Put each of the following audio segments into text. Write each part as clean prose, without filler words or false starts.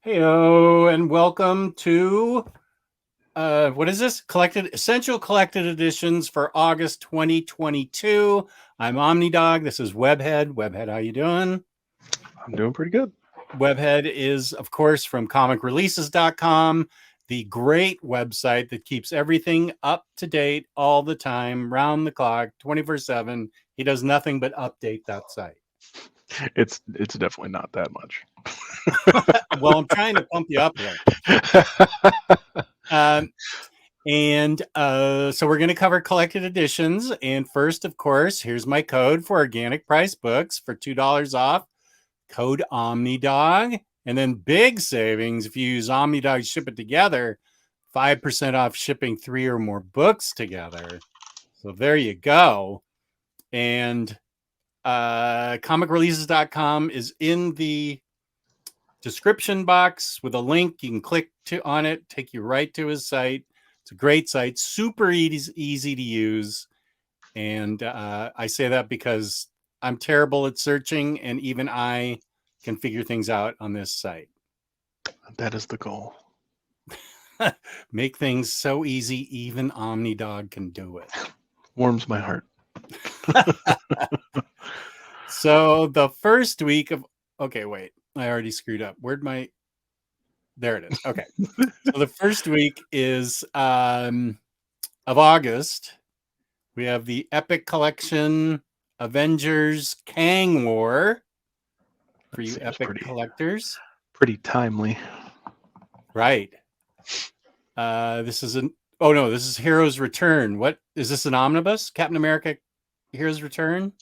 Heyo, and welcome to what is this? Essential Collected Editions for August 2022. I'm Omnidog. This is Webhead. Webhead, how you doing? I'm doing pretty good. Webhead is, of course, from comicreleases.com, the great website that keeps everything up to date all the time, round the clock, 24/7. He does nothing but update that site. It's definitely not that much. Well, I'm trying to pump you up here. So we're going to cover collected editions. And first, of course, here's my code for organic price books for $2 off. Code Omnidog. And then big savings if you use Omnidog, ship it together, 5% off shipping 3 or more books together. So there you go. And comicreleases.com is in the description box with a link. You can click on it, take you right to his site. It's a great site, super easy to use. And I say that because I'm terrible at searching, and even I can figure things out on this site. That is the goal. Make things so easy, even Omnidog can do it. Warms my heart. So the first week of... Okay, wait. I already screwed up. There it is. Okay. So the first week is of August. We have the Epic Collection Avengers Kang War for you Epic collectors. Pretty timely. Right. This is this is Heroes Return. What is this, an omnibus? Captain America Heroes Return?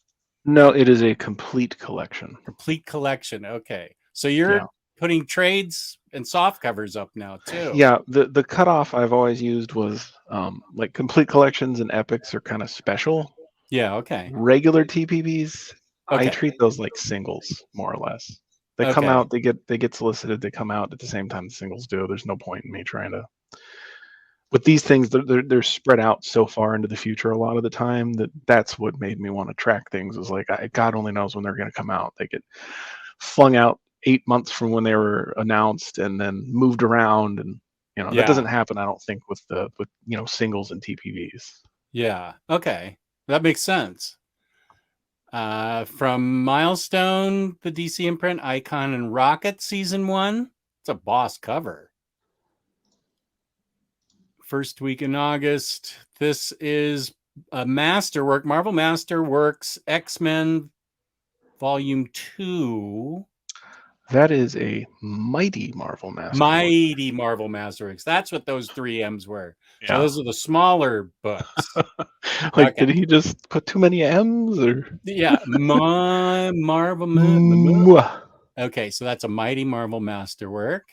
No, it is a complete collection. Complete collection. Okay. So you're putting trades and soft covers up now too. Yeah, the cutoff I've always used was like complete collections and epics are kind of special. Yeah, okay. Regular TPBs, okay. I treat those like singles, more or less. They come out, they get solicited, they come out at the same time the singles do. There's no point in me trying to... With these things, they're spread out so far into the future a lot of the time that's what made me want to track things. Was like, God only knows when they're going to come out. They get flung out 8 months from when they were announced and then moved around, and that doesn't happen, I don't think, with singles and TPVs. Yeah. Okay, that makes sense. From Milestone, the DC imprint, Icon and Rocket Season 1. It's a boss cover. First week in August. This is a masterwork, Marvel Masterworks X-Men Volume 2. That is a mighty Marvel Masterworks. Mighty Marvel Masterworks. That's what those 3 M's were. Yeah. So those are the smaller books. Did he just put too many M's? Or? Yeah. Marvel. Okay, so that's a mighty Marvel Masterwork.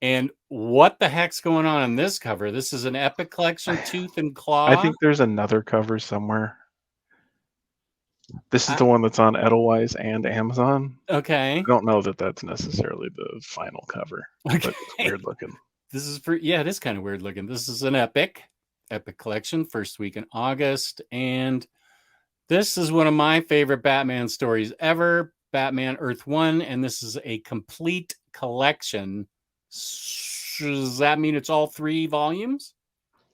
And what the heck's going on in this cover? This is an Epic Collection, Tooth and Claw. I think there's another cover somewhere. This is the one that's on Edelweiss and Amazon. Okay. I don't know that that's necessarily the final cover, but it's weird looking. This is it is kind of weird looking. This is an Epic Collection, first week in August. And this is one of my favorite Batman stories ever, Batman Earth 1. And this is a complete collection. Does that mean it's all 3 volumes?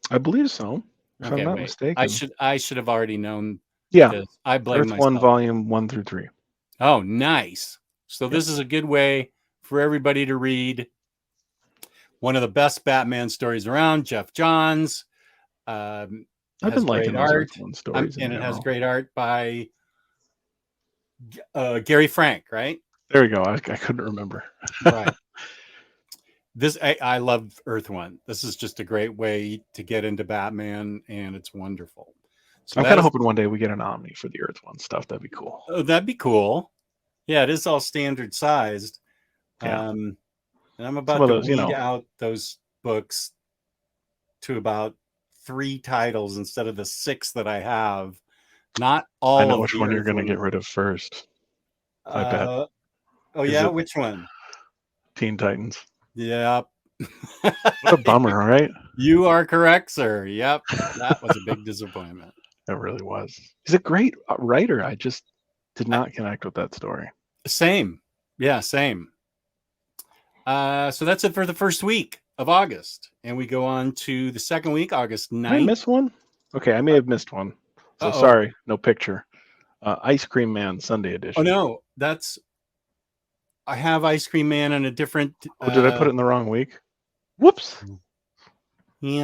I believe so. If I'm not mistaken. I should have already known. Yeah. This. I blame Earth myself. 1 volume 1 through 3. Oh, nice. So this is a good way for everybody to read one of the best Batman stories around. Jeff Johns. I've been liking those Earth 1 stories. And it has great art by Gary Frank, right? There we go. I couldn't remember. Right. I love Earth 1. This is just a great way to get into Batman, and it's wonderful. So I'm kind of hoping one day we get an Omni for the Earth 1 stuff. That'd be cool. Oh, that'd be cool. Yeah, it is all standard sized. Yeah. And I'm about to weed out those books to about 3 titles instead of the 6 that I have. Not all. I know which one you're going to get rid of first. I bet. Oh, yeah? Which one? Teen Titans. Yep. What a bummer, right? You are correct, sir. Yep. That was a big disappointment. It really was. He's a great writer. I just did not connect with that story. Same. Yeah, same. So that's it for the first week of August. And we go on to the second week, August 9th. Did I miss one? Okay, I may have missed one. So sorry, no picture. Ice Cream Man Sunday edition. Oh no, I have Ice Cream Man on a different. Oh, did I put it in the wrong week? Whoops. You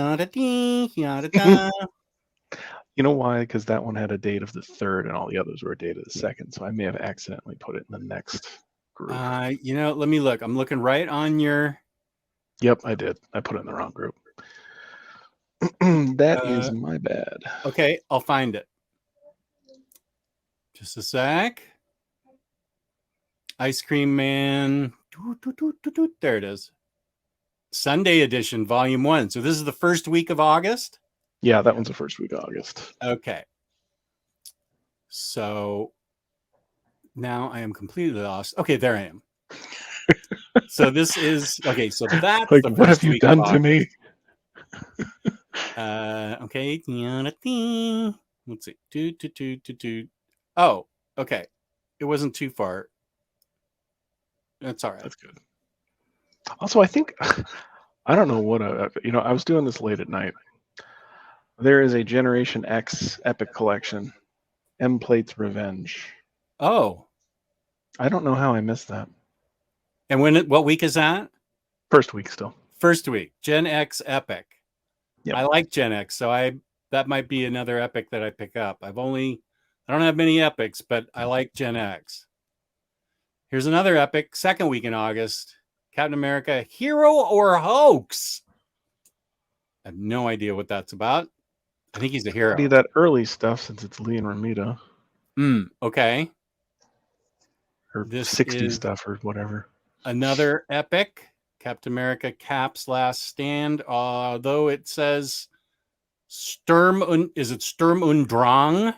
know why? Because that one had a date of the 3rd, and all the others were a date of the 2nd. So I may have accidentally put it in the next group. Let me look. I'm looking right on your. Yep, I did. I put it in the wrong group. That is my bad. Okay, I'll find it. Just a sec. Ice Cream Man. There it is. Sunday edition, volume 1. So this is the first week of August? Yeah, that one's the first week of August. Okay. So now I am completely lost. Okay, there I am. So this is okay. So that's like, what have you done to me? Okay. Let's see. Oh, okay. It wasn't too far. That's all right. That's good. Also, I think I don't know what I was doing this late at night. There is a Generation X Epic Collection, M Plate's Revenge. Oh, I don't know how I missed that. And what week is that? First week still. First week, Gen X Epic. Yep. I like Gen X, so that might be another Epic that I pick up. I don't have many Epics, but I like Gen X. Here's another Epic, second week in August. Captain America, Hero or Hoax? I have no idea what that's about. I think he's a hero. Be that early stuff since it's Lee and Ramita. Okay. Or this 60 stuff or whatever. Another Epic, Captain America Cap's Last Stand. Although it says is it Sturm und Drang?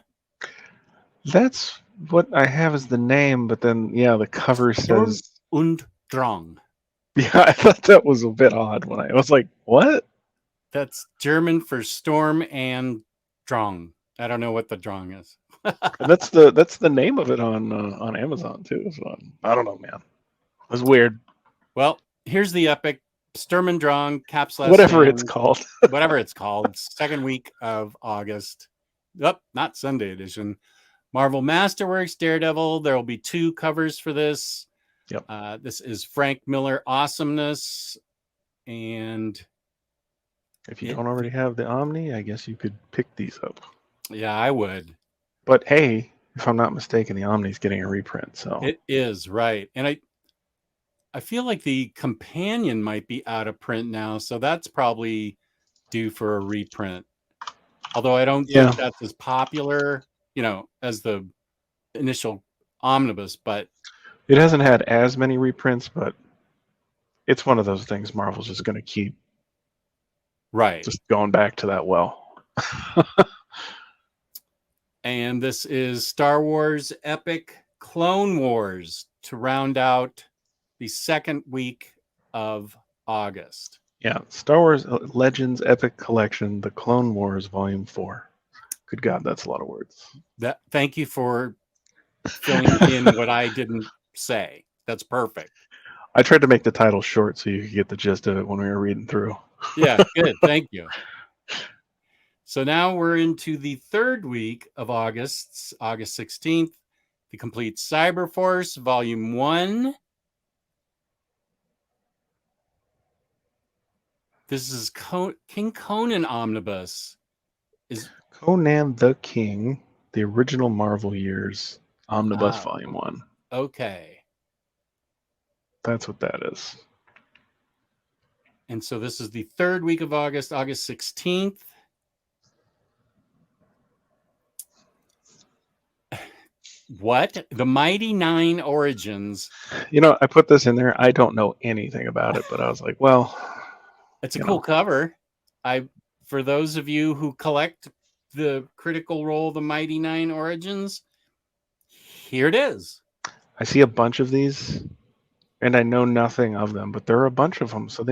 That's what I have as the name, but then the cover says Sturm und Drang. Yeah, I thought that was a bit odd when I was like, what? That's German for storm and Drang. I don't know what the Drang is. That's the name of it on Amazon too. So I don't know, man. It was weird. Well, here's the Epic Sturm und Drang Cap's Last Whatever Stand, it's called. Whatever it's called. Second week of August. Not Sunday edition. Marvel Masterworks Daredevil. There will be 2 covers for this. Yep. This is Frank Miller Awesomeness. And if you don't already have the Omni, I guess you could pick these up. Yeah, I would. But hey, if I'm not mistaken, the Omni's getting a reprint. So it is, right. And I feel like the companion might be out of print now, so that's probably due for a reprint. Although I don't think that's as popular, as the initial omnibus, but it hasn't had as many reprints, but it's one of those things Marvel's just going to keep just going back to that well. And this is Star Wars Epic Clone Wars to round out the second week of August. Yeah, Star Wars Legends Epic Collection, The Clone Wars Volume 4. Good God, that's a lot of words. Thank you for filling in what I didn't say. That's perfect. I tried to make the title short so you could get the gist of it when we were reading through. Yeah, good. Thank you. So now we're into the third week of August 16th, the Complete Cyberforce, Volume 1. This is King Conan Omnibus. Is Conan the King, the original Marvel Years Omnibus Volume 1. Okay. That's what that is. And so this is the third week of August 16th. What? The Mighty Nine Origins. I put this in there. I don't know anything about it, but I was like, well. It's a cool cover. For those of you who collect the Critical Role, The Mighty Nine Origins, here it is. I see a bunch of these, and I know nothing of them, but there are a bunch of them, so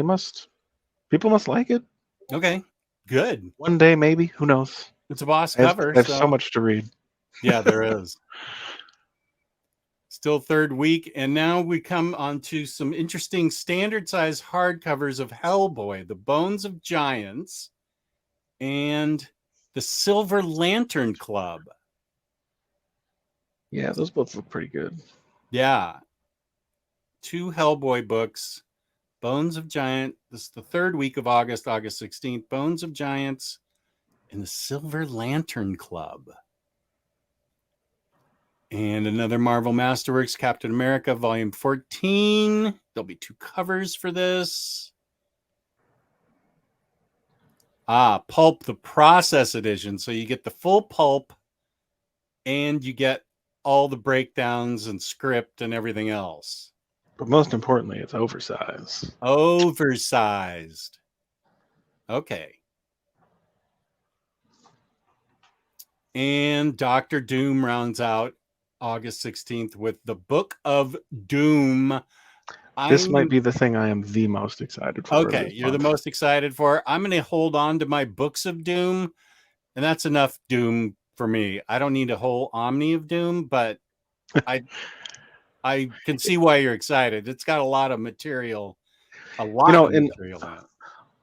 people must like it. Okay, good. One day, maybe. Who knows? It's a boss cover. There's so much to read. Yeah, there is. Still third week, and now we come on to some interesting standard size hardcovers of Hellboy, The Bones of Giants, and The Silver Lantern Club. Yeah, those both look pretty good. Yeah. 2 Hellboy books. Bones of Giant. This is the third week of August, August 16th. Bones of Giants and The Silver Lantern Club. And another Marvel Masterworks, Captain America, Volume 14. There'll be 2 covers for this. Pulp, the Process Edition. So you get the full pulp and you get all the breakdowns and script and everything else. But most importantly, it's oversized. Oversized. Okay. And Dr. Doom rounds out August 16th with the Book of Doom. This might be the thing I am the most excited for. Okay, you're the most excited for. I'm going to hold on to my Books of Doom, and that's enough Doom for me. I don't need a whole Omni of Doom, but I can see why you're excited. It's got a lot of material, of material in it.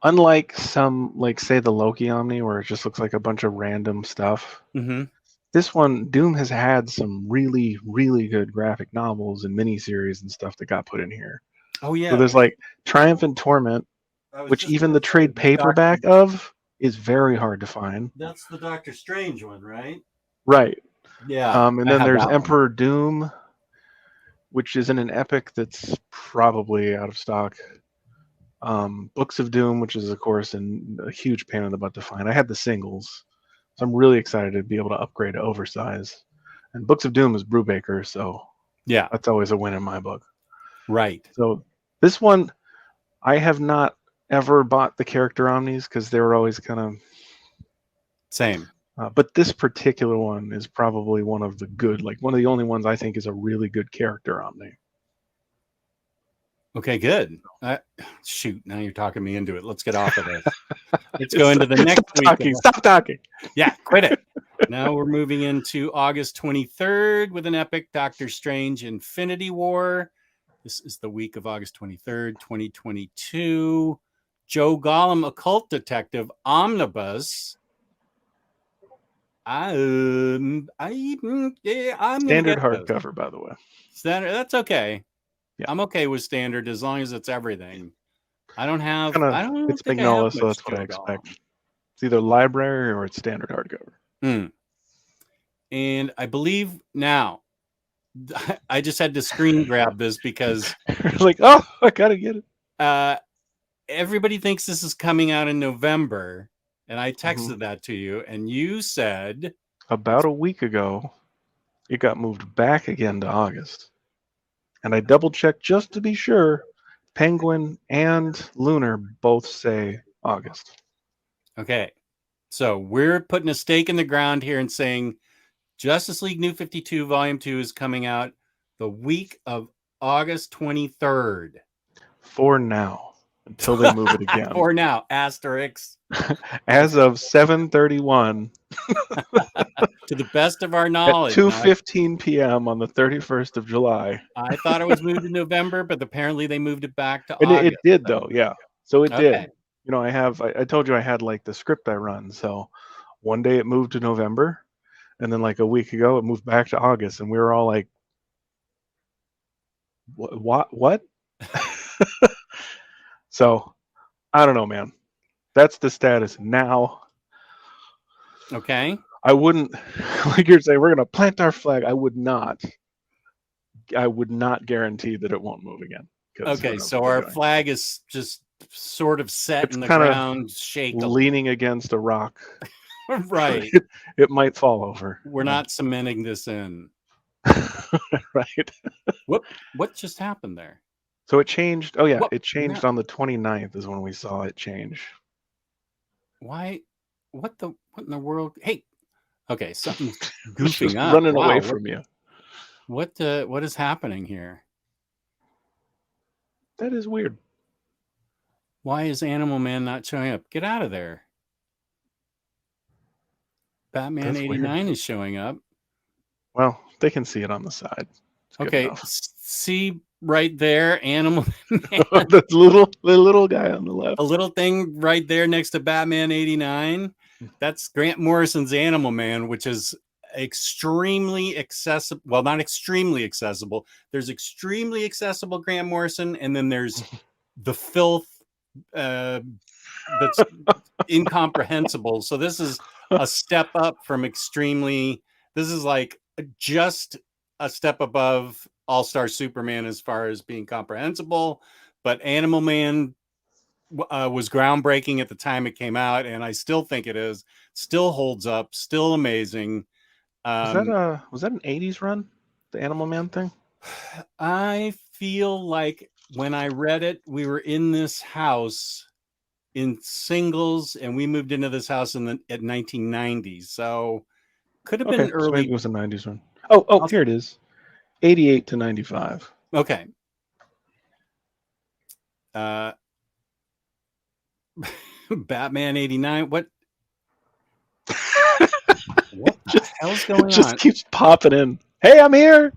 Unlike some, like say the Loki Omni, where it just looks like a bunch of random stuff. Mm-hmm. This one, Doom has had some really, really good graphic novels and miniseries and stuff that got put in here. Oh, yeah. So there's like Triumph and Torment, which even the trade paperback of is very hard to find. That's the Doctor Strange one, right? Right. Yeah. And then there's Emperor Doom, which is in an epic that's probably out of stock. Books of Doom, which is, of course, a huge pain in the butt to find. I had the singles. So I'm really excited to be able to upgrade to oversize. And Books of Doom is Brubaker, so yeah, that's always a win in my book. Right. So this one, I have not ever bought the character Omnis because they were always kind of... Same. But this particular one is probably one of the good, like one of the only ones I think is a really good character Omni. Okay, good. Shoot, now you're talking me into it. Let's get off of this. Let's go into the next week. Stop talking. Yeah, quit it. Now we're moving into August 23rd with an epic Doctor Strange Infinity War. This is the week of August 23rd, 2022. Joe Gollum, Occult Detective Omnibus. I'm standard hardcover, by the way. Standard. That's okay. Yeah. I'm okay with standard as long as it's everything. I don't have. It's Magnolia, so that's what I expect. It's either library or it's standard hardcover. And I believe now, I just had to screen grab this because like, oh, I gotta get it. Everybody thinks this is coming out in November, and I texted that to you, and you said about a week ago, it got moved back again to August. And I double-checked just to be sure. Penguin and Lunar both say August. Okay. So we're putting a stake in the ground here and saying Justice League New 52 Volume 2 is coming out the week of August 23rd. For now. Until they move it again. For now. Asterisk. As of 7/31. To the best of our knowledge. At 2:15 p.m. on the 31st of July. I thought it was moved to November, but apparently they moved it back to August. It did, though, yeah. So it did. You know, I told you I had like the script I run. So one day it moved to November. And then like a week ago, it moved back to August. And we were all like, what? So I don't know, man. That's the status now. Okay. I wouldn't, like you're saying, we're going to plant our flag. I would not guarantee that it won't move again. Okay, so our flag is just sort of set in the ground, shaking, leaning against a rock. Right. It might fall over. We're not cementing this in. Right. What just happened there? So it changed. Oh, yeah. It changed on the 29th is when we saw it change. Why? What in the world? Hey, okay, something's goofing up. Running away from you. What is happening here? That is weird. Why is Animal Man not showing up? Get out of there. Batman 89 is showing up. Well, they can see it on the side. Okay, see right there, Animal Man. The little guy on the left. A little thing right there next to Batman 89. That's Grant Morrison's Animal Man, which is extremely accessible. Well, not extremely accessible. There's extremely accessible Grant Morrison, and then there's the filth that's incomprehensible. So this is a step up from extremely. This is like just a step above All-Star Superman as far as being comprehensible, but Animal Man was groundbreaking at the time it came out, and I still think it is. Still holds up. Still amazing. Was that an 80s run? The Animal Man thing? I feel like when I read it, we were in this house in singles, and we moved into this house at 1990. So could have been early. So maybe it was a 90s run. Oh, here it is. 88 to 95. Okay. Batman 89. What the hell's going on? Just keeps popping in. Hey, I'm here.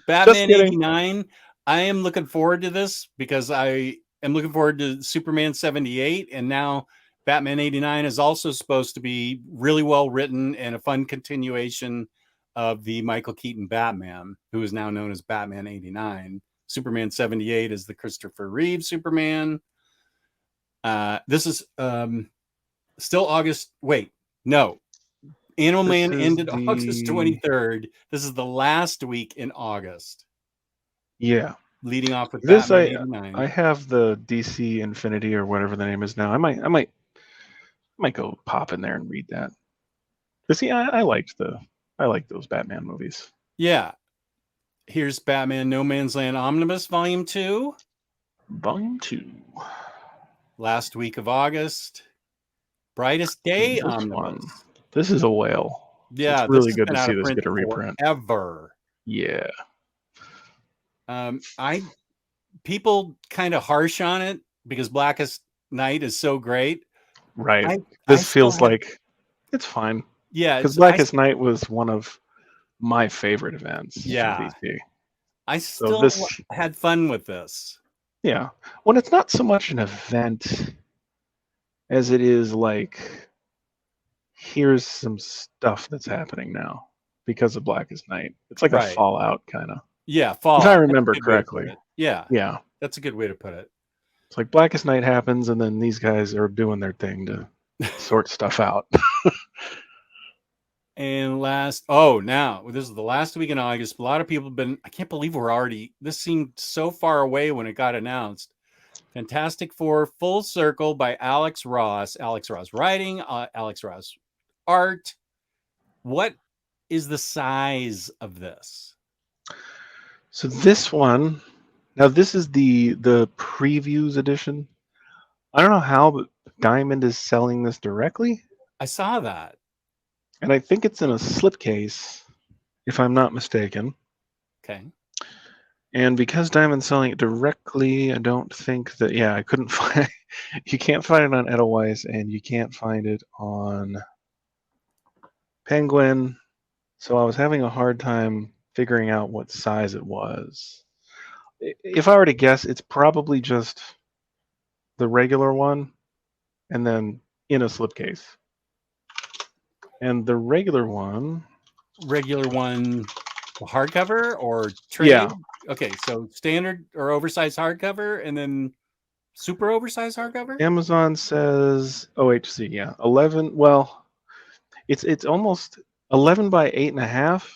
Batman 89. I am looking forward to this because I am looking forward to Superman 78, and now Batman 89 is also supposed to be really well written and a fun continuation of the Michael Keaton Batman, who is now known as Batman 89. Superman 78 is the Christopher Reeve Superman. This is still August. Wait, no. Animal Man ended August 23rd. This is the last week in August. Yeah. Leading off with this, Batman 89. I have the DC Infinity or whatever the name is now. I might go pop in there and read that. But see, I like those Batman movies. Yeah. Here's Batman No Man's Land Omnibus Volume 2. Volume 2. Last week of August. Brightest Day Omnibus. This is a whale. Yeah. It's really good to see this get a reprint. Ever. Yeah. People kind of harsh on it because Blackest Night is so great. Right. This feels like it's fine. Yeah. Because Blackest Night was one of my favorite events. Yeah. For DC. I still had fun with this. Yeah. Well, it's not so much an event as it is like, here's some stuff that's happening now because of Blackest Night. It's like a Fallout kind of. Yeah, Fallout. If I remember correctly. Yeah. Yeah. That's a good way to put it. It's like Blackest Night happens, and then these guys are doing their thing to sort stuff out. And now this is the last week in August. A lot of people have been, I can't believe this seemed so far away when it got announced. Fantastic Four Full Circle by Alex Ross. Alex Ross writing, Alex Ross art. What is the size of this? So this one, now this is the previews edition. I don't know how, but Diamond is selling this directly. I saw that. And I think it's in a slipcase, if I'm not mistaken. Okay. And because Diamond's selling it directly, I don't think that, I couldn't find, you can't find it on Edelweiss, and you can't find it on Penguin. So I was having a hard time figuring out what size it was. If I were to guess, it's probably just the regular one and then in a slipcase. And the regular one, hardcover or trade? Yeah. Okay, so standard or oversized hardcover and then super oversized hardcover? Amazon says OHC, yeah. 11, well, it's almost 11 by 8.5.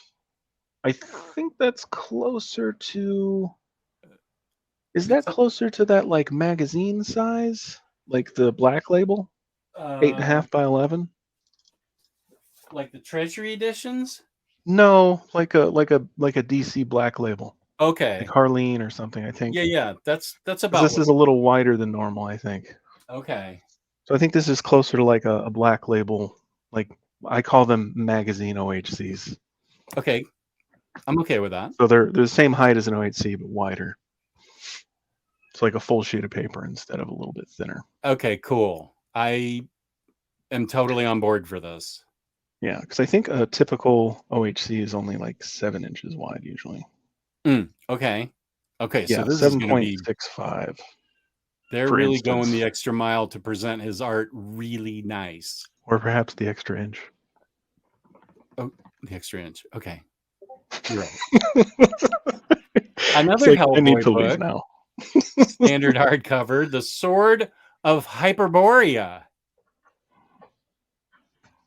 I think that's closer to, is that closer to that like magazine size? Like the Black Label? 8.5 by 11? Like the Treasury editions? No, like a DC Black Label. Okay. Like Harleen or something, I think. Yeah. That's about. This is a little wider than normal, I think. Okay. So I think this is closer to like a Black Label, like I call them magazine OHCs. Okay. I'm okay with that. So they're the same height as an OHC, but wider. It's like a full sheet of paper instead of a little bit thinner. Okay, cool. I am totally on board for this. Yeah, because I think a typical OHC is only like 7 inches wide usually. Okay. Okay. So Yeah, this is going to be. 7.65. They're For really going instance. the extra mile to present his art really nice. Or perhaps the extra inch. Oh, the extra inch. Okay. You're right. Another Like, I need Hellboy to leave book, now. standard hardcover, The Sword of Hyperborea.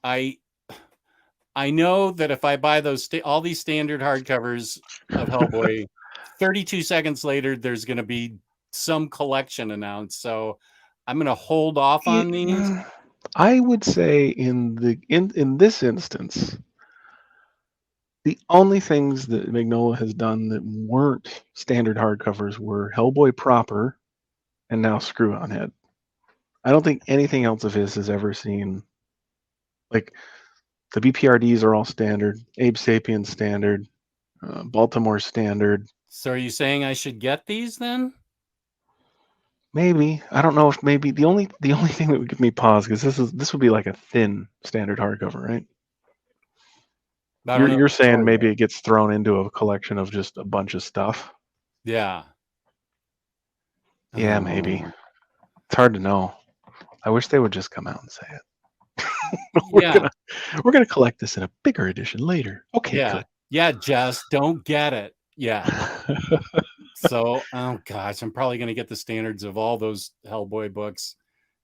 I know that if I buy those all these standard hardcovers of Hellboy, 32 seconds later there's going to be some collection announced. So I'm going to hold off on these. I would say in this instance, the only things that Mignola has done that weren't standard hardcovers were Hellboy proper and now Screw On Head. I don't think anything else of his has ever seen, like, the BPRDs are all standard, Abe Sapien standard, Baltimore standard. So are you saying I should get these then? Maybe. I don't know if maybe the only thing that would give me pause, because this would be like a thin standard hardcover, right? You're saying maybe it gets thrown into a collection of just a bunch of stuff. Yeah. Yeah, maybe. It's hard to know. I wish they would just come out and say it. We're gonna collect this in a bigger edition later. Okay, good. Yeah, Jess, don't get it. Yeah. So, oh gosh, I'm probably gonna get the standards of all those Hellboy books,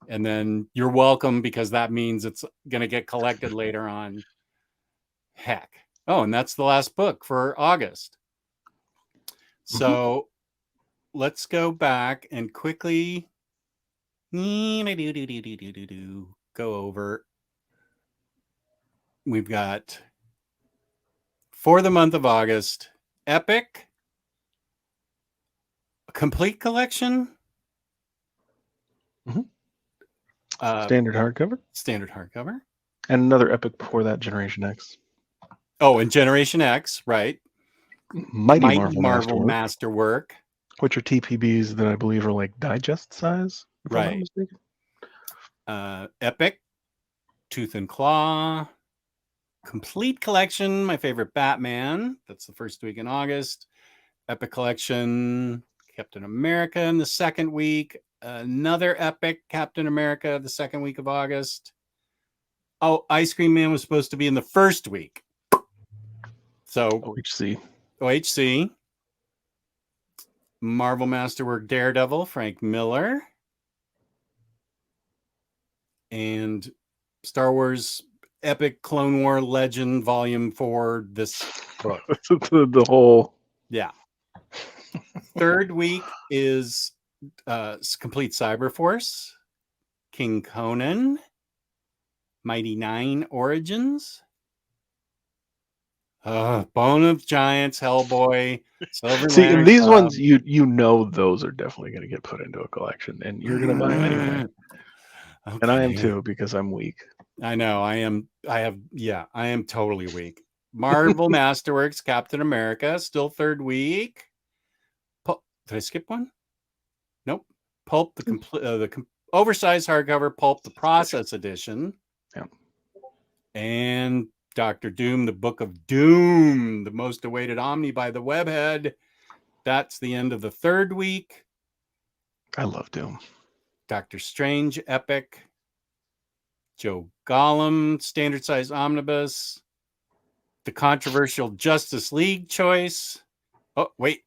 and then you're welcome, because that means it's gonna get collected later on. Heck. Oh, and that's the last book for August. So let's go back and quickly go over. We've got, for the month of August, Epic, complete collection, standard hardcover, and another Epic before that, Generation X. Oh, and Generation X, right? Mighty Marvel Masterwork, which are TPBs that I believe are like digest size, if I'm not mistaken. Epic, Tooth and Claw, complete collection, my favorite Batman. That's the first week in August. Epic collection, Captain America in the second week. Another Epic Captain America the second week of August. Oh, Ice Cream Man was supposed to be in the first week. So OHC. Marvel Masterwork Daredevil, Frank Miller. And Star Wars Epic Clone War Legend Volume 4, this book. The whole. Yeah. Third week is Complete Cyberforce, King Conan, Mighty Nine Origins, Bone of Giants, Hellboy, Silver See, Lantern in these Club. ones, you know those are definitely going to get put into a collection, and you're going to buy them anyway. Okay. And I am too, because I'm weak. I know. I am totally weak. Marvel Masterworks, Captain America, still third week. Did I skip one? Nope. Pulp, the oversized hardcover, Pulp, the Process Edition. Yeah. And Dr. Doom, the Book of Doom, the most awaited Omni by the Webhead. That's the end of the third week. I love Doom. Doctor Strange, Epic. Joe Gollum, standard size omnibus. The controversial Justice League choice. Oh, wait.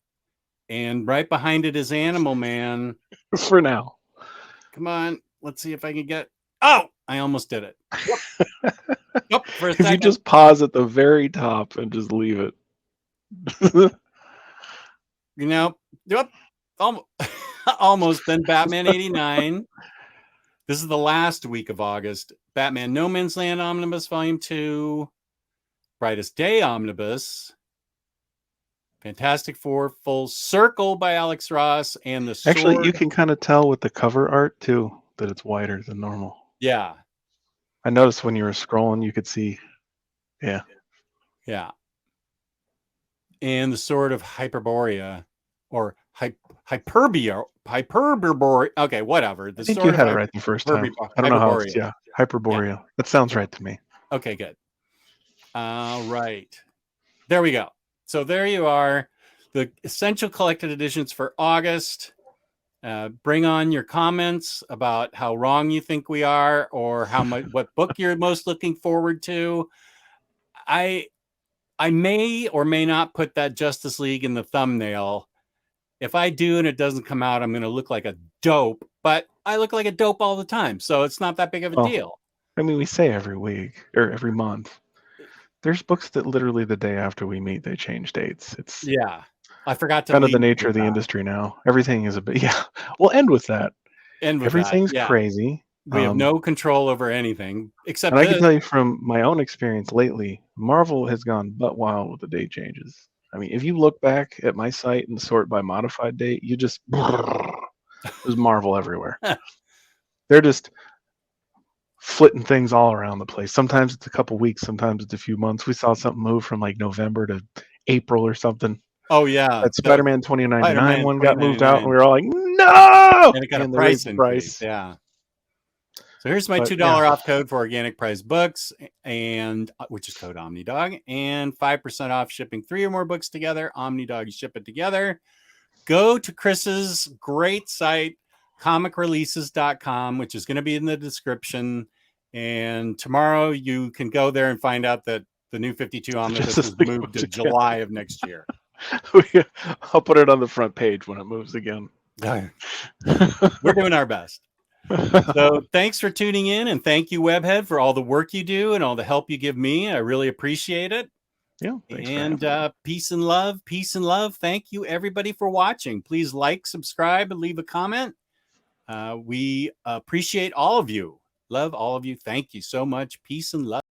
And right behind it is Animal Man. For now. Come on. Let's see if I can get. Oh, I almost did it. For a second. If you just pause at the very top and just leave it. Almost. Then Batman 89. This is the last week of August. Batman No Man's Land Omnibus Volume 2. Brightest Day Omnibus. Fantastic Four Full Circle by Alex Ross. And the Sword. Actually, you can kind of tell with the cover art, too, that it's wider than normal. Yeah. I noticed when you were scrolling, you could see. Yeah. Yeah. And the Sword of Hyperborea. Or Hyperborea. Okay, whatever. I think you had it right the first time. I don't know how it's, Hyperborea. Yeah. That sounds right to me. Okay, good. All right. There we go. So there you are. the essential collected editions for August. Bring on your comments about how wrong you think we are, or how much, what book you're most looking forward to. I may or may not put that Justice League in the thumbnail. If I do and it doesn't come out, I'm going to look like a dope, but I look like a dope all the time. So it's not that big of a deal. I mean, we say every week or every month. There's books that literally the day after we meet, they change dates. It's I forgot to kind of the nature of the industry now. Everything is a bit, We'll end with that. Everything's crazy. We have no control over anything except. And I can tell you from my own experience lately, Marvel has gone butt wild with the date changes. I mean, if you look back at my site and sort by modified date, you just there's Marvel everywhere. They're just flitting things all around the place. Sometimes it's a couple weeks, sometimes it's a few months. We saw something move from like November to April or something. Oh yeah, that Spider-Man 2099 one got moved out, and we were all like, "No!" And it got a price increase. Yeah. So here's my $2 off code for organic prize books, and which is code Omnidog, and 5% off shipping 3 or more books together. Omnidog, ship it together. Go to Chris's great site, comicreleases.com, which is going to be in the description. And tomorrow you can go there and find out that the new 52 Omnibus is moved to July of next year. I'll put it on the front page when it moves again. We're doing our best. So thanks for tuning in, and thank you, Webhead, for all the work you do and all the help you give me. I really appreciate it. Yeah. Thanks and peace and love. Peace and love. Thank you, everybody, for watching. Please like, subscribe, and leave a comment. We appreciate all of you. Love all of you. Thank you so much. Peace and love.